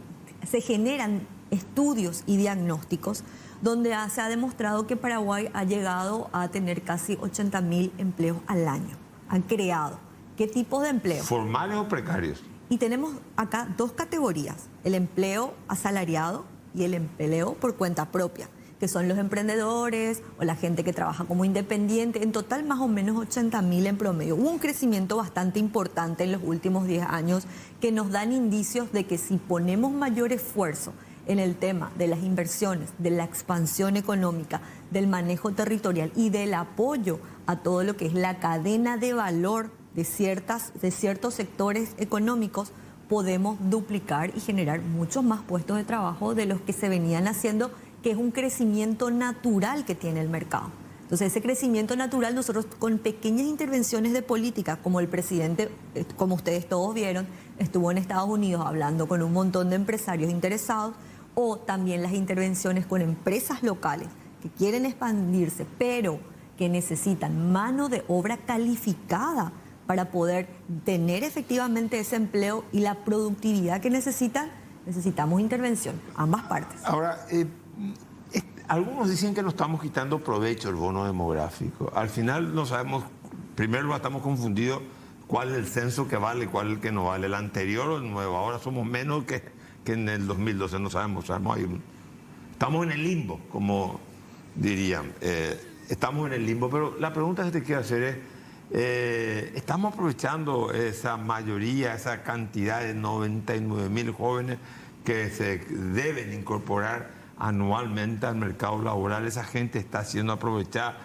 se generan estudios y diagnósticos donde se ha demostrado que Paraguay ha llegado a tener casi 80.000 empleos al año. Han creado. ¿Qué tipos de empleos? ¿Formales o precarios? Y tenemos acá dos categorías, el empleo asalariado y el empleo por cuenta propia, que son los emprendedores o la gente que trabaja como independiente. En total más o menos 80.000 en promedio. Hubo un crecimiento bastante importante en los últimos 10 años que nos dan indicios de que si ponemos mayor esfuerzo en el tema de las inversiones, de la expansión económica, del manejo territorial y del apoyo a todo lo que es la cadena de valor de ciertos sectores económicos, podemos duplicar y generar muchos más puestos de trabajo de los que se venían haciendo, que es un crecimiento natural que tiene el mercado. Entonces, ese crecimiento natural nosotros con pequeñas intervenciones de política, como el presidente, como ustedes todos vieron, estuvo en Estados Unidos hablando con un montón de empresarios interesados, o también las intervenciones con empresas locales que quieren expandirse, pero que necesitan mano de obra calificada para poder tener efectivamente ese empleo y la productividad que necesitan. Necesitamos intervención, ambas partes. Ahora, algunos dicen que nos estamos quitando provecho del bono demográfico. Al final no sabemos, primero estamos confundidos cuál es el censo que vale y cuál es el que no vale, el anterior o el nuevo. Ahora somos menos que en el 2012, no sabemos estamos en el limbo, como dirían. Estamos en el limbo, pero la pregunta que te quiero hacer es, ¿estamos aprovechando esa mayoría, esa cantidad de 99.000 jóvenes que se deben incorporar anualmente al mercado laboral? Esa gente está siendo aprovechada,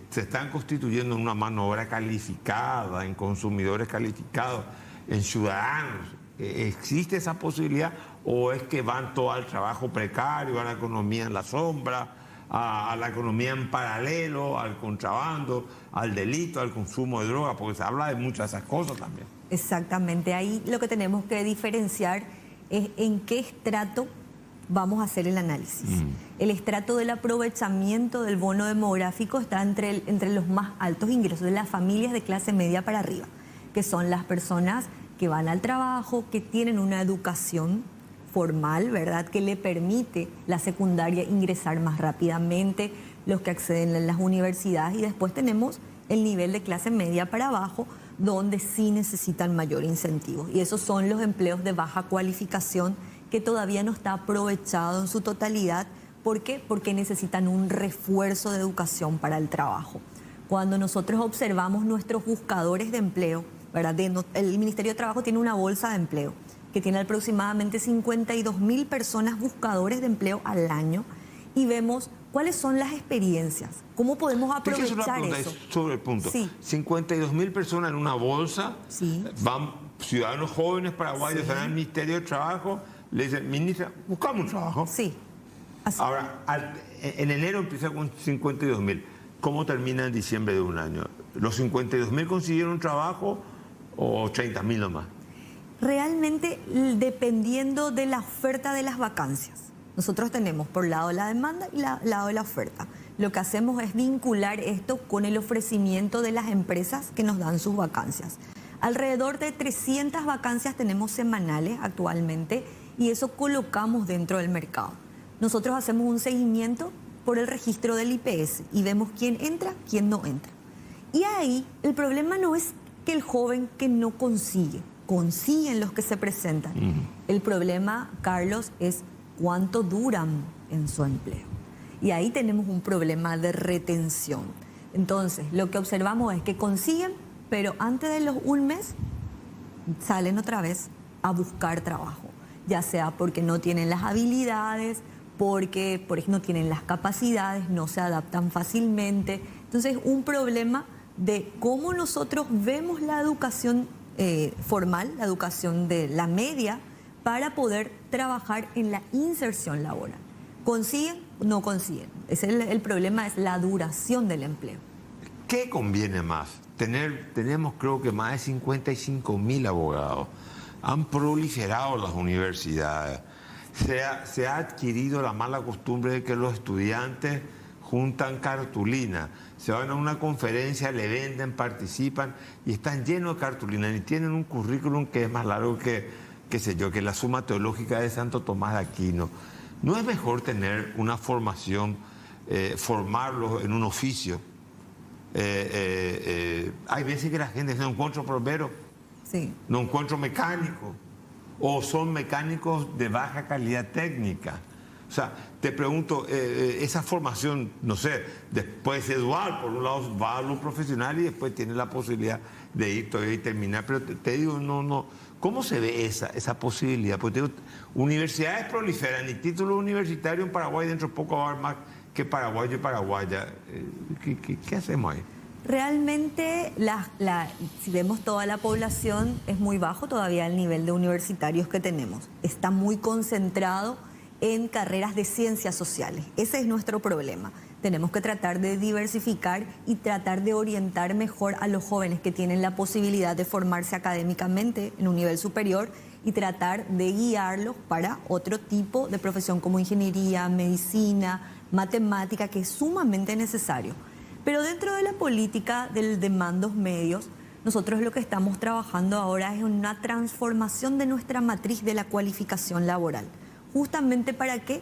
se están constituyendo en una mano de obra calificada, en consumidores calificados, en ciudadanos. ¿Existe esa posibilidad o es que van todo al trabajo precario, a la economía en la sombra, a la economía en paralelo, al contrabando, al delito, al consumo de drogas? Porque se habla de muchas de esas cosas también. Exactamente, ahí lo que tenemos que diferenciar es en qué estrato vamos a hacer el análisis. El estrato del aprovechamiento del bono demográfico está entre los más altos ingresos de las familias de clase media para arriba, que son las personas que van al trabajo, que tienen una educación formal, ¿verdad?, que le permite la secundaria ingresar más rápidamente, los que acceden a las universidades, y después tenemos el nivel de clase media para abajo, donde sí necesitan mayor incentivo. Y esos son los empleos de baja cualificación que todavía no está aprovechado en su totalidad. ¿Por qué? Porque necesitan un refuerzo de educación para el trabajo. Cuando nosotros observamos nuestros buscadores de empleo, ¿verdad?, el Ministerio de Trabajo tiene una bolsa de empleo que tiene aproximadamente 52.000 personas buscadores de empleo al año, y vemos cuáles son las experiencias, cómo podemos aprovechar eso. Sobre el punto. Sí. 52.000 personas en una bolsa, sí, van ciudadanos jóvenes paraguayos, van al Ministerio de Trabajo, le dicen, ministra, buscamos un trabajo. Sí. Así. Ahora, en enero empieza con 52.000. ¿Cómo termina en diciembre de un año? ¿Los 52.000 consiguieron un trabajo o 30.000 nomás? Realmente, dependiendo de la oferta de las vacancias. Nosotros tenemos por lado la demanda y lado de la oferta. Lo que hacemos es vincular esto con el ofrecimiento de las empresas que nos dan sus vacancias. Alrededor de 300 vacancias tenemos semanales actualmente, y eso colocamos dentro del mercado. Nosotros hacemos un seguimiento por el registro del IPS y vemos quién entra, quién no entra. Y ahí el problema no es que el joven que no consiguen los que se presentan. El problema, Carlos, es cuánto duran en su empleo. Y ahí tenemos un problema de retención. Entonces, lo que observamos es que consiguen, pero antes de un mes salen otra vez a buscar trabajo, ya sea porque no tienen las habilidades, porque por ejemplo no tienen las capacidades, no se adaptan fácilmente. Entonces, un problema de cómo nosotros vemos la educación formal, la educación de la media, para poder trabajar en la inserción laboral. ¿Consiguen? No consiguen. El problema es la duración del empleo. ¿Qué conviene más? Tenemos creo que más de 55.000 abogados. Han proliferado las universidades. Se ha adquirido la mala costumbre de que los estudiantes juntan cartulina, se van a una conferencia, le venden, participan y están llenos de cartulina y tienen un currículum que es más largo que, qué sé yo, que la Suma Teológica de Santo Tomás de Aquino. ¿No es mejor tener una formación, formarlos en un oficio? Hay veces que la gente dice, no encuentro plomero, Sí. no encuentro mecánico, o son mecánicos de baja calidad técnica. O sea, te pregunto, esa formación, no sé, después es dual, por un lado va a lo profesional y después tiene la posibilidad de ir todavía y terminar, pero te digo, no, ¿cómo se ve esa posibilidad? Porque te digo, universidades proliferan y títulos universitarios en Paraguay dentro de poco va a haber más que paraguayo y paraguaya. ¿Qué hacemos ahí? Realmente, si vemos toda la población, es muy bajo todavía el nivel de universitarios que tenemos. Está muy concentrado en carreras de ciencias sociales. Ese es nuestro problema. Tenemos que tratar de diversificar y tratar de orientar mejor a los jóvenes que tienen la posibilidad de formarse académicamente en un nivel superior y tratar de guiarlos para otro tipo de profesión como ingeniería, medicina, matemática, que es sumamente necesario. Pero dentro de la política de mandos medios, nosotros lo que estamos trabajando ahora es una transformación de nuestra matriz de la cualificación laboral. ¿Justamente para qué?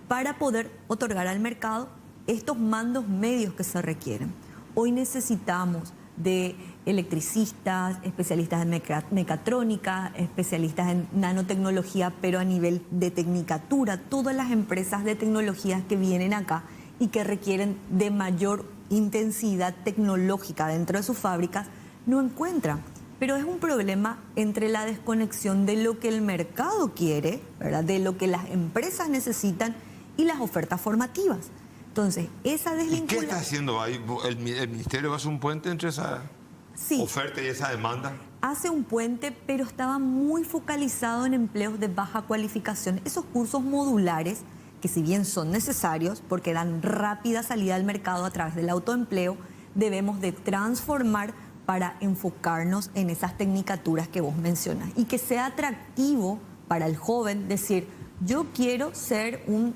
Para poder otorgar al mercado estos mandos medios que se requieren. Hoy necesitamos de electricistas, especialistas en mecatrónica, especialistas en nanotecnología, pero a nivel de tecnicatura, todas las empresas de tecnologías que vienen acá y que requieren de mayor intensidad tecnológica dentro de sus fábricas, no encuentran. Pero es un problema entre la desconexión de lo que el mercado quiere, ¿verdad?, de lo que las empresas necesitan y las ofertas formativas. Entonces, esa desvinculación... ¿Y qué está haciendo ahí? ¿El ministerio hace un puente entre esa oferta y esa demanda? Hace un puente, pero estaba muy focalizado en empleos de baja cualificación. Esos cursos modulares, que si bien son necesarios porque dan rápida salida al mercado a través del autoempleo, debemos de transformar para enfocarnos en esas tecnicaturas que vos mencionas y que sea atractivo para el joven decir, yo quiero ser un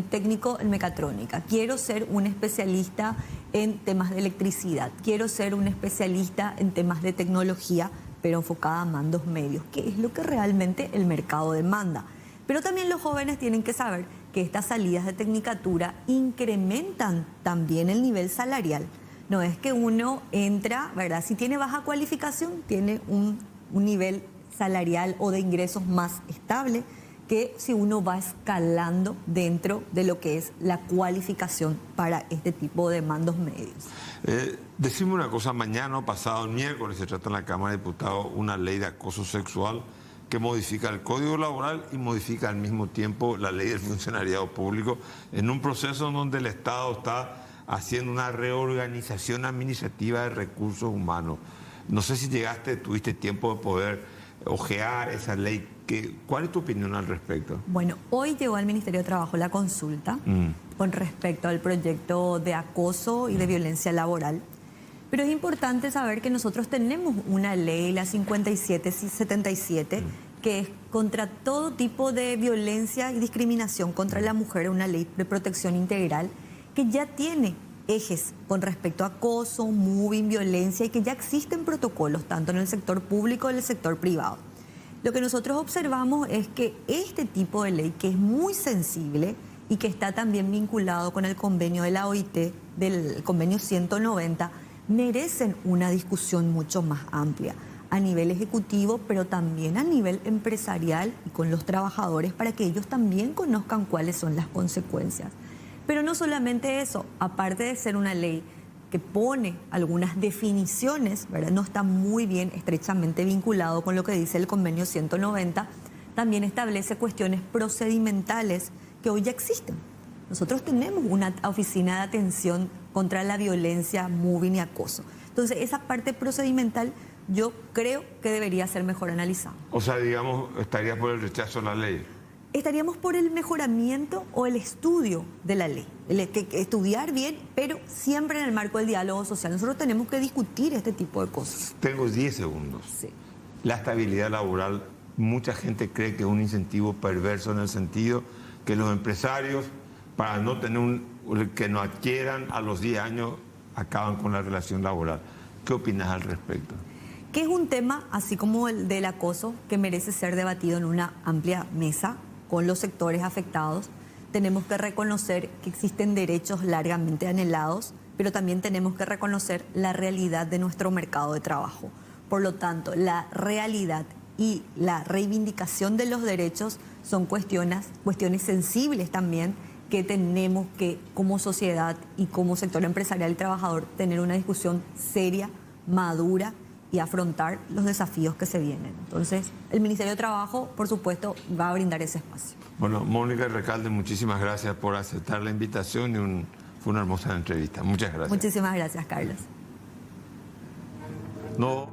técnico en mecatrónica, quiero ser un especialista en temas de electricidad, quiero ser un especialista en temas de tecnología, pero enfocada a mandos medios, que es lo que realmente el mercado demanda. Pero también los jóvenes tienen que saber que estas salidas de tecnicatura incrementan también el nivel salarial. No es que uno entra, ¿verdad? Si tiene baja cualificación, tiene un nivel salarial o de ingresos más estable que si uno va escalando dentro de lo que es la cualificación para este tipo de mandos medios. Decime una cosa, mañana o pasado, el miércoles, se trata en la Cámara de Diputados una ley de acoso sexual que modifica el Código Laboral y modifica al mismo tiempo la ley del funcionariado público en un proceso en donde el Estado está haciendo una reorganización administrativa de recursos humanos. No sé si tuviste tiempo de poder ojear esa ley. ¿Cuál es tu opinión al respecto? Bueno, hoy llegó al Ministerio de Trabajo la consulta con respecto al proyecto de acoso y de violencia laboral. Pero es importante saber que nosotros tenemos una ley, la 5777, que es contra todo tipo de violencia y discriminación contra la mujer, una ley de protección integral, que ya tiene ejes con respecto a acoso, mobbing, violencia y que ya existen protocolos tanto en el sector público como en el sector privado. Lo que nosotros observamos es que este tipo de ley, que es muy sensible y que está también vinculado con el convenio de la OIT, del convenio 190, merecen una discusión mucho más amplia a nivel ejecutivo, pero también a nivel empresarial y con los trabajadores para que ellos también conozcan cuáles son las consecuencias. Pero no solamente eso, aparte de ser una ley que pone algunas definiciones, ¿verdad?, no está muy bien estrechamente vinculado con lo que dice el convenio 190, también establece cuestiones procedimentales que hoy ya existen. Nosotros tenemos una oficina de atención contra la violencia, mobbing y acoso. Entonces, esa parte procedimental yo creo que debería ser mejor analizada. O sea, digamos, estarías por el rechazo a la ley. estaríamos por el mejoramiento o el estudio de la ley. Estudiar bien, pero siempre en el marco del diálogo social. Nosotros tenemos que discutir este tipo de cosas. Tengo 10 segundos. Sí. La estabilidad laboral, mucha gente cree que es un incentivo perverso en el sentido que los empresarios, para no tener que no adquieran a los 10 años, acaban con la relación laboral. ¿Qué opinas al respecto? Que es un tema, así como el del acoso, que merece ser debatido en una amplia mesa con los sectores afectados. Tenemos que reconocer que existen derechos largamente anhelados, pero también tenemos que reconocer la realidad de nuestro mercado de trabajo. Por lo tanto, la realidad y la reivindicación de los derechos son cuestiones sensibles también, que tenemos que, como sociedad y como sector empresarial y trabajador, tener una discusión seria, madura y afrontar los desafíos que se vienen. Entonces, el Ministerio de Trabajo, por supuesto, va a brindar ese espacio. Bueno, Mónica Recalde, muchísimas gracias por aceptar la invitación y fue una hermosa entrevista. Muchas gracias. Muchísimas gracias, Carlos. No.